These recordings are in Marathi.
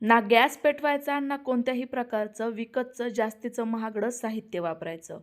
ना गॅस पेटवायचा ना कोणत्याही प्रकारचं विकतचं जास्तीचं महागडं साहित्य वापरायचं.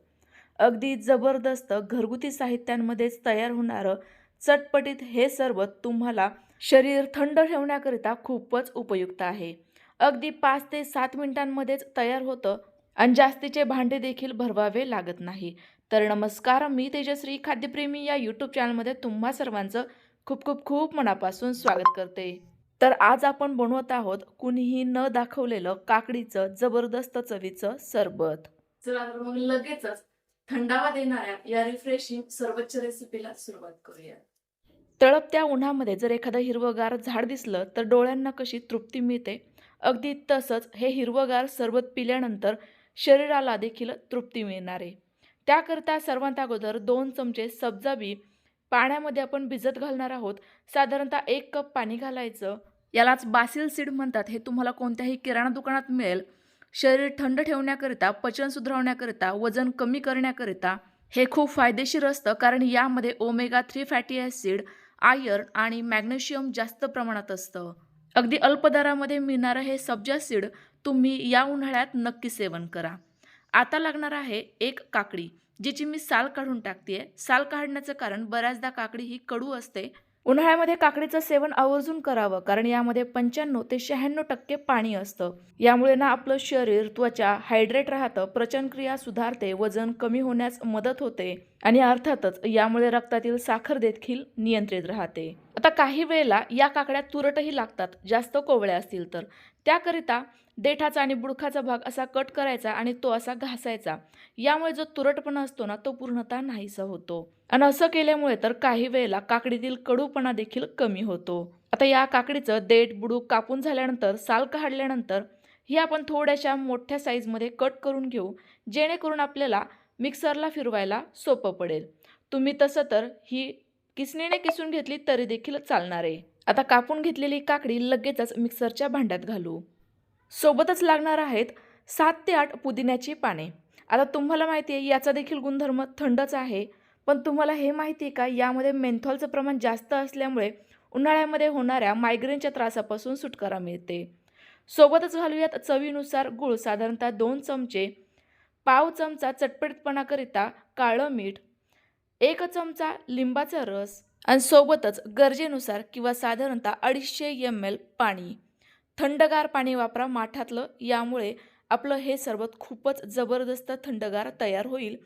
अगदी जबरदस्त घरगुती साहित्यांमध्येच तयार होणारं चटपटीत हे सरबत तुम्हाला शरीर थंड ठेवण्याकरिता खूपच उपयुक्त आहे. अगदी 5 ते 7 मिनिटांमध्येच तयार होतं आणि जास्तीचे भांडे देखील भरवावे लागत नाही. तर नमस्कार, मी तेजश्री खाद्यप्रेमी या यूट्यूब चॅनलमध्ये तुम्हा सर्वांचं खूप खूप खूप मनापासून स्वागत करते. तर आज आपण बनवत आहोत कुणीही न दाखवलेलं काकडीचं जबरदस्त चवीचं सरबत. चला तर मग लगेचच थंडावा देणाऱ्या या रिफ्रेशिंग सरबतच्या रेसिपीला सुरुवात करूया. तळपत्या उन्हामध्ये जर एखादं हिरवगार झाड दिसलं तर डोळ्यांना कशी तृप्ती मिळते, अगदी तसंच हे हिरवगार सरबत पिल्यानंतर शरीराला देखील तृप्ती मिळणार आहे. त्याकरता सर्वांत अगोदर 2 चमचे सब्जा बी पाण्यामध्ये आपण भिजत घालणार आहोत. साधारणतः 1 कप पाणी घालायचं. यालाच बासिल सीड म्हणतात. हे तुम्हाला कोणत्याही किराणा दुकानात मिळेल. शरीर थंड ठेवण्याकरिता, पचन सुधारण्याकरिता, वजन कमी करण्याकरिता हे खूप फायदेशीर असतं, कारण यामध्ये ओमेगा 3 फॅटी ॲसिड, आयर्न आणि मॅग्नेशियम जास्त प्रमाणात असतं. अगदी अल्प दरामध्ये मिळणारं हे सब्जा सीड तुम्ही या उन्हाळ्यात नक्की सेवन करा. आता लागणार आहे 1 काकडी, जिची मी साल काढून टाकते. साल काढण्याचं कारण बऱ्याचदा काकडी ही कडू असते. उन्हाळ्यामध्ये काकडीचं सेवन आवर्जून करावं, कारण यामध्ये 95 ते 96% पाणी असतं. यामुळे ना आपलं शरीर, त्वचा हायड्रेट राहतं, पचनक्रिया सुधारते, वजन कमी होण्यास मदत होते आणि अर्थातच यामुळे रक्तातील साखर देखील नियंत्रित राहते. आता काही वेळेला या काकड्या तुरटही लागतात, जास्त कोवळ्या असतील तर. त्याकरिता देठाचा आणि बुडखाचा भाग असा कट करायचा आणि तो असा घासायचा. यामुळे जो तुरटपणा असतो ना, तो पूर्णतः नाहीसा होतो. आणि असं केल्यामुळे तर काही वेळेला काकडीतील कडूपणा देखील कमी होतो. आता या काकडीचं देठ बुडूक कापून झाल्यानंतर, साल काढल्यानंतर ही आपण थोड्याशा मोठ्या साईजमध्ये कट करून घेऊ, जेणेकरून आपल्याला मिक्सरला फिरवायला सोपं पडेल. तुम्ही तसं तर ही किसणीने किसून घेतली तरी देखील चालणार आहे. आता कापून घेतलेली काकडी लगेचच मिक्सरच्या भांड्यात घालू. सोबतच लागणार आहेत 7 ते 8 पुदिन्याची पाने. आता तुम्हाला माहिती आहे याचा देखील गुणधर्म थंडच आहे, पण तुम्हाला हे माहिती आहे का, यामध्ये मेंथॉलचं प्रमाण जास्त असल्यामुळे उन्हाळ्यामध्ये होणाऱ्या मायग्रेनच्या त्रासापासून सुटकारा मिळते. सोबतच घालूयात चवीनुसार गूळ, साधारणतः 2 चमचे, पाव चमचा चटपटीतपणाकरिता काळं मीठ, 1 चमचा लिंबाचा रस आणि सोबतच गरजेनुसार किंवा साधारणतः 250 ml पाणी. थंडगार पाणी वापरा माठातलं, यामुळे आपलं हे सरबत खूपच जबरदस्त थंडगार तयार होईल.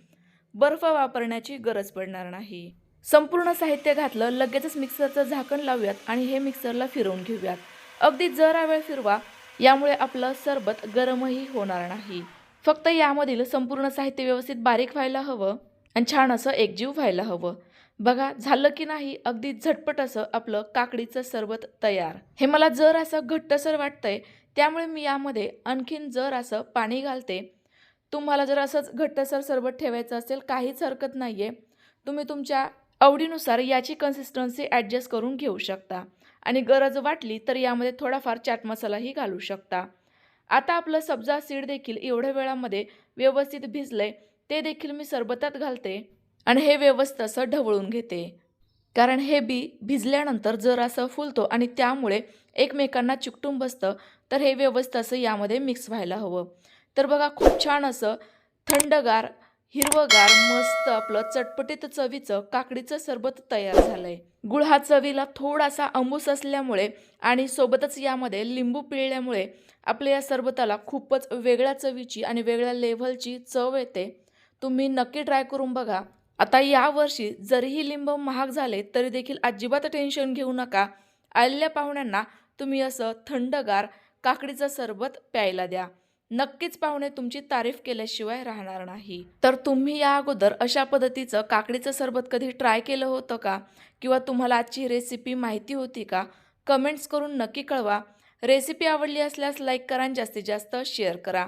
बर्फ वापरण्याची गरज पडणार नाही. संपूर्ण साहित्य घातलं, लगेचच मिक्सरचं झाकण लावूयात आणि हे मिक्सरला फिरवून घेऊयात. अगदी जरा वेळ फिरवा, यामुळे आपलं सरबत गरमही होणार नाही. फक्त यामधील संपूर्ण साहित्य व्यवस्थित बारीक व्हायला हवं आणि छान असं एकजीव व्हायला हवं. बघा झालं की नाही, अगदी झटपट असं आपलं काकडीचं सरबत तयार. हे मला जर असं घट्टसर वाटतंय, त्यामुळे मी यामध्ये आणखीन जर असं पाणी घालते. तुम्हाला जर असंच घट्टसर सरबत ठेवायचं असेल, काहीच हरकत नाही आहे. तुम्ही तुमच्या आवडीनुसार याची कन्सिस्टन्सी ॲडजस्ट करून घेऊ शकता आणि गरज वाटली तर यामध्ये थोडाफार चाट मसालाही घालू शकता. आता आपलं सब्जा सीड देखील एवढ्या वेळामध्ये व्यवस्थित भिजलंय, ते देखील मी सरबतात घालते आणि हे व्यवस्थित असं ढवळून घेते. कारण हे बी भिजल्यानंतर जर असं फुलतो आणि त्यामुळे एकमेकांना चिकटून बसतं, तर हे व्यवस्थित असं यामध्ये मिक्स व्हायला हवं. तर बघा खूप छान असं थंडगार, हिरवगार, मस्त आपलं चटपटीत चवीचं काकडीचं सरबत तयार झालंय. गुळ हा चवीला थोडासा आंबूस असल्यामुळे आणि सोबतच यामध्ये लिंबू पिळल्यामुळे आपल्या या सरबताला खूपच वेगळ्या चवीची आणि वेगळ्या लेव्हलची चव येते. तुम्ही नक्की ट्राय करून बघा. आता यावर्षी जरीही लिंब महाग झाले तरी देखील अजिबात टेन्शन घेऊ नका. आलेल्या पाहुण्यांना तुम्ही असं थंडगार काकडीचं सरबत प्यायला द्या. नक्कीच पाहुणे तुमची तारीफ केल्याशिवाय राहणार नाही. तर तुम्ही या अगोदर अशा पद्धतीचं काकडीचं सरबत कधी ट्राय केलं होतं का? किंवा तुम्हाला आजची रेसिपी माहिती होती का? कमेंट्स करून नक्की कळवा. रेसिपी आवडली असल्यास लाईक करा आणि जास्तीत जास्त शेअर करा.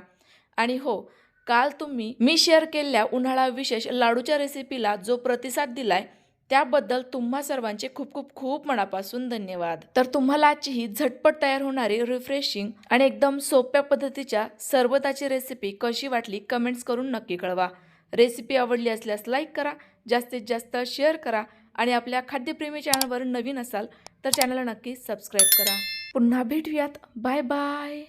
आणि हो, काल तुम्ही मी शेअर केलेल्या उन्हाळा विशेष लाडूच्या रेसिपीला जो प्रतिसाद दिलाय, त्याबद्दल तुम्हा सर्वांचे खूप खूप खूप मनापासून धन्यवाद. तर तुम्हाला आजची ही झटपट तयार होणारी रिफ्रेशिंग आणि एकदम सोप्या पद्धतीच्या सरबताची रेसिपी कशी वाटली कमेंट्स करून नक्की कळवा. रेसिपी आवडली असल्यास लाईक करा, जास्तीत जास्त शेअर करा आणि आपल्या खाद्यप्रेमी चॅनलवर नवीन असाल तर चॅनलला नक्की सबस्क्राईब करा. पुन्हा भेटूयात. Bye bye.